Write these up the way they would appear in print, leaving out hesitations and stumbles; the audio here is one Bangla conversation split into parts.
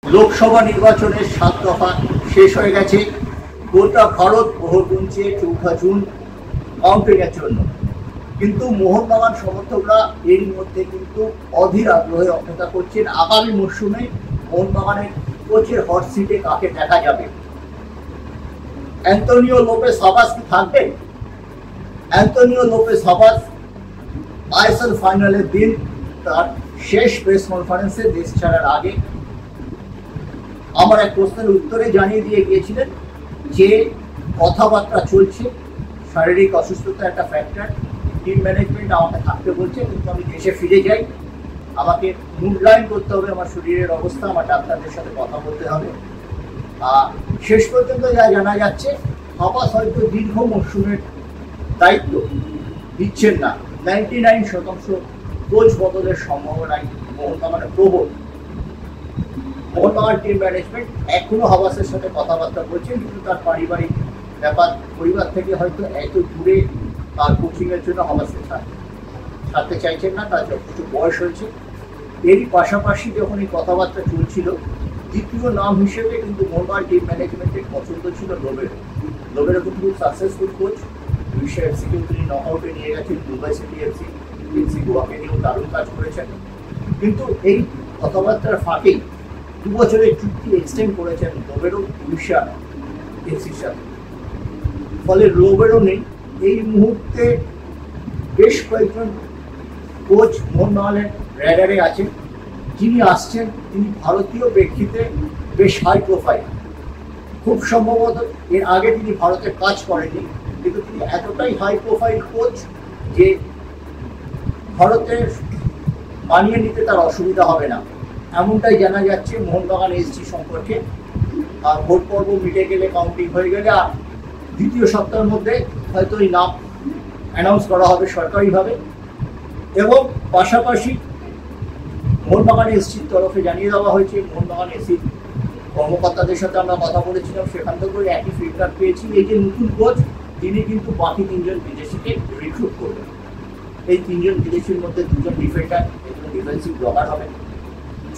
লোকসভা নির্বাচনের 7 দফা শেষ হয়ে গেছে। গোটা ভারত মোহর গুনছে 4 জুন কাউন্টিংয়ের জন্য। কিন্তু মোহনবাগান সমর্থকরা এর মধ্যে কিন্তু অধীর আগ্রহে অপেক্ষা করছেন আগামী মরশুমে মোহনবাগানের কোচের হট সিটে কাকে দেখা যাবে। অ্যান্তোনিও লোপেস হাবাস কি থাকবেন? অ্যান্তোনিও লোপেস হাবাস আইএসএল ফাইনালের দিন তার শেষ প্রেস কনফারেন্সে দেশ ছাড়ার আগে আমার এক প্রশ্নের উত্তরে জানিয়ে দিয়ে গিয়েছিলেন যে কথাবার্তা চলছে, শারীরিক অসুস্থতা একটা ফ্যাক্টর, টিম ম্যানেজমেন্ট আমাকে থাকতে বলছে, কিন্তু আমি দেশে ফিরে যাই, আমাকে মূল্যায়ন করতে হবে আমার শরীরের অবস্থা, আমার ডাক্তারদের সাথে কথা বলতে হবে। শেষ পর্যন্ত যা জানা যাচ্ছে হাবাস হয়তো দীর্ঘ মরশুমের দায়িত্ব দিচ্ছেন না। 99% কোচ বদলের সম্ভাবনায় মোহনবাগানের প্রবল। মোহনবাগান টিম ম্যানেজমেন্ট এখনো হাবাসের সাথে কথাবার্তা বলছেন, কিন্তু তার পারিবারিক ব্যাপার, পরিবার থেকে হয়তো এত দূরে তার কোচিংয়ের জন্য হাবাসকে ছাড়তে চাইছেন না, তার যথেষ্ট বয়স হয়েছে। এরই পাশাপাশি যখন এই কথাবার্তা চলছিল, দ্বিতীয় নাম হিসেবে কিন্তু মোহনবাগান টিম ম্যানেজমেন্টের পছন্দ ছিল লোবেরো। লোবেরো কিন্তু সাকসেসফুল কোচ, উড়িষ্যা এফসিকে তিনি নক আউটে নিয়ে গেছেন, মুম্বাই সিটি এফসি গোয়াকে নিয়েও দারুণ কাজ করেছেন। কিন্তু এই কথাবার্তার ফাঁকেই 2 বছরের চুক্তি এক্সটেন্ড করেছেন লোবেরো উড়িষ্যা এফসির সাথে। ফলে লোবেরো নেই এই মুহূর্তে। বেশ কয়েকজন কোচ মোহনবাগানের র্যাডারে আছেন, যিনি আসছেন তিনি ভারতীয় প্রেক্ষিতে বেশ হাই প্রোফাইল। খুব সম্ভবত এর আগে তিনি ভারতে কাজ করেননি, কিন্তু তিনি এতটাই হাই প্রোফাইল কোচ যে ভারতের মানিয়ে নিতে তার অসুবিধা হবে না, এমনটাই জানা যাচ্ছে মোহনবাগান এসজি সম্পর্কে। আর ভোট পর্ব মিটে গেলে, কাউন্টিং হয়ে গেলে আর দ্বিতীয় সপ্তাহের মধ্যে হয়তো এই নাম অ্যানাউন্স করা হবে সরকারিভাবে। এবং পাশাপাশি মোহনবাগান এসজির তরফে জানিয়ে দেওয়া হয়েছে, মোহনবাগান এসজির কর্মকর্তাদের সাথে আমরা কথা বলেছিলাম, সেখান থেকে একই ফিডব্যাক পেয়েছি, এই যে নতুন কোচ তিনি কিন্তু বাকি 3 জন বিদেশিকে রিক্রুট করবেন। এই 3 জন বিদেশির মধ্যে 2 জন ডিফেন্ডার, একজন ডিফেন্সিভ ব্লগার হবেন।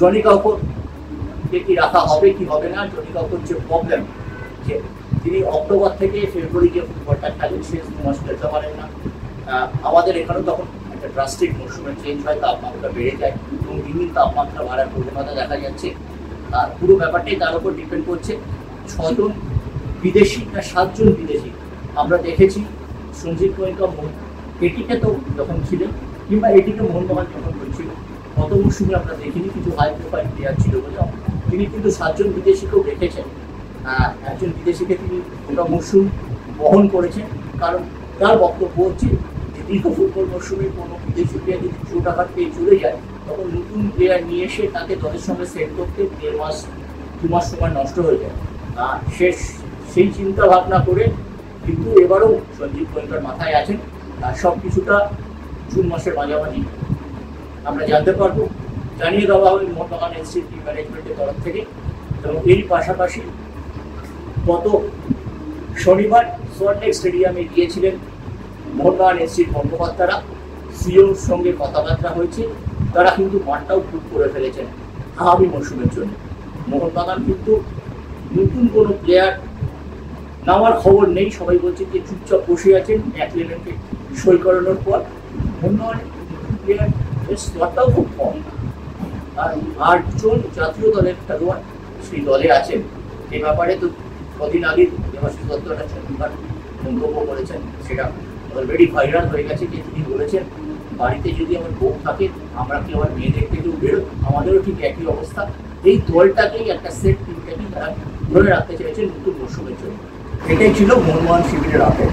জনি কাউকরকে কি রাখা হবে কি হবে না, জনি কাউকর যে প্রবলেম যে তিনি অক্টোবর থেকে ফেব্রুয়ারি যে ফুটবলটা খেলেন শেষ 2 মাস খেলতে পারেন না। আমাদের এখানেও তখন একটা ড্রাস্টিক মরশুমের চেঞ্জ হয়, তাপমাত্রা বেড়ে যায় এবং দিন তাপমাত্রা বাড়ার প্রবণতা দেখা যাচ্ছে। আর পুরো ব্যাপারটাই তার উপর ডিপেন্ড করছে 6 জন বিদেশি না 7 জন বিদেশি। আমরা দেখেছি সঞ্জিত গোয়েঙ্কা এটিকে তো যখন ছিলেন, কিংবা এটিকে মোহনবাগান যখন হয়েছিল, গত মরশুমে আমরা দেখিনি, কিছু হাই প্রোফাইল প্লেয়ার ছিল বলে তিনি কিন্তু 7 জন বিদেশিকেও রেখেছেন। একজন বিদেশিকে তিনি গোটা মরশুম বহন করেছেন, কারণ তার বক্তব্য হচ্ছে যে দীর্ঘ ফুটবল মরশুমে কোনো বিদেশি প্লেয়ার যদি চোট আঘাত পেয়ে চলে যায়, তখন নতুন প্লেয়ার নিয়ে এসে তাকে দলের সঙ্গে সেট করতে 1.5 মাস 2 মাস সময় নষ্ট হয়ে যায়। সেই চিন্তা ভাবনা করে কিন্তু এবারও সঞ্জীব গোয়েঙ্কার মাথায় আছেন। সব কিছুটা জুন মাসের মাঝামাঝি আমরা জানতে পারবো, জানিয়ে দেওয়া হবে মোহনবাগান এসসি টিম ম্যানেজমেন্টের তরফ থেকে। এবং এর পাশাপাশি গত শনিবার সল্টলেক স্টেডিয়ামে গিয়েছিলেন মোহনবাগান এসসির কর্মকর্তারা, সিওর সঙ্গে কথাবার্তা হয়েছে, তারা কিন্তু মাঠটাও বুক করে ফেলেছেন আগামী মরশুমের জন্য। মোহনবাগান কিন্তু নতুন কোনো প্লেয়ার নামার খবর নেই, সবাই বলছে যে চুপচাপ বসে আছেন ম্যাকলেনকে সই করানোর পর। মোহনবাগানের নতুন প্লেয়ার স্লটটাও খুব কম, আর 8 জন জাতীয় দলের খেলোয়াড় সেই দলে আছেন। এই ব্যাপারে তো কদিন আগে দেবাশিস দত্ত একটা চমৎকার মন্তব্য করেছেন, সেটা অলরেডি ভাইরাল হয়ে গেছে, যে তিনি বলেছেন বাড়িতে যদি আমার বউ থাকে, আমরা কি আমার মেয়ে দেখতে কেউ বেরোয়, আমাদেরও ঠিক একই অবস্থা। এই দলটাকেই একটা সেট টিমটাকেই তারা ধরে রাখতে চাইছেন নতুন মরশুমের জন্য। এটাই ছিল মোহনবাগান শিবিরের আপডেট।